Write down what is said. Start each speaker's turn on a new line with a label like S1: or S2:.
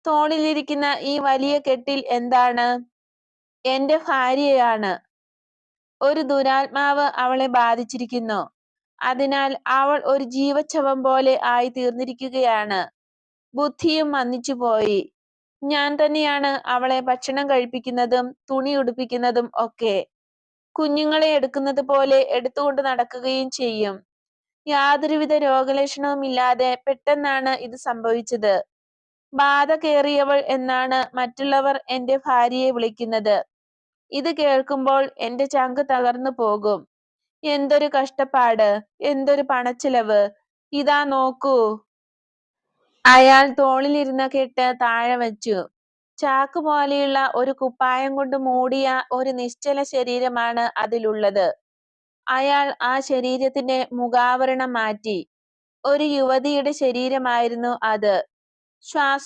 S1: തോളിലിരിക്കുന്ന ഈ വലിയ കെട്ടിൽ എന്താണ്? എന്റെ ഭാര്യയാണ്. ഒരു ദുരാത്മാവ് അവളെ ബാധിച്ചിരിക്കുന്നു. അതിനാൽ അവൾ ഒരു ജീവച്ഛവം പോലെ ആയി തീർന്നിരിക്കുകയാണ്. ബുദ്ധിയും മന്ദിച്ചുപോയി. ഞാൻ തന്നെയാണ് അവളെ ഭക്ഷണം കഴിപ്പിക്കുന്നതും തുണി ഉടുപ്പിക്കുന്നതും ഒക്കെ. കുഞ്ഞുങ്ങളെ എടുക്കുന്നത് പോലെ എടുത്തുകൊണ്ട് നടക്കുകയും ചെയ്യും. യാതൊരുവിധ രോഗലക്ഷണവുമില്ലാതെ പെട്ടെന്നാണ് ഇത് സംഭവിച്ചത്. ബാധ കേറിയവൾ എന്നാണ് മറ്റുള്ളവർ എന്റെ ഭാര്യയെ വിളിക്കുന്നത്. ഇത് കേൾക്കുമ്പോൾ എന്റെ ചങ്ക് തകർന്നു പോകും. എന്തൊരു കഷ്ടപ്പാട്, എന്തൊരു പണച്ചിലവ്. ഇതാ നോക്കൂ. അയാൾ തോളിലിരുന്ന കെട്ട് താഴെ വച്ചു. ചാക്ക് പോലെയുള്ള ഒരു കുപ്പായം കൊണ്ട് മൂടിയ ഒരു നിശ്ചല ശരീരമാണ് അതിലുള്ളത്. അയാൾ ആ ശരീരത്തിന്റെ മുഖാവരണം മാറ്റി. ഒരു യുവതിയുടെ ശരീരമായിരുന്നു അത്. ശ്വാസം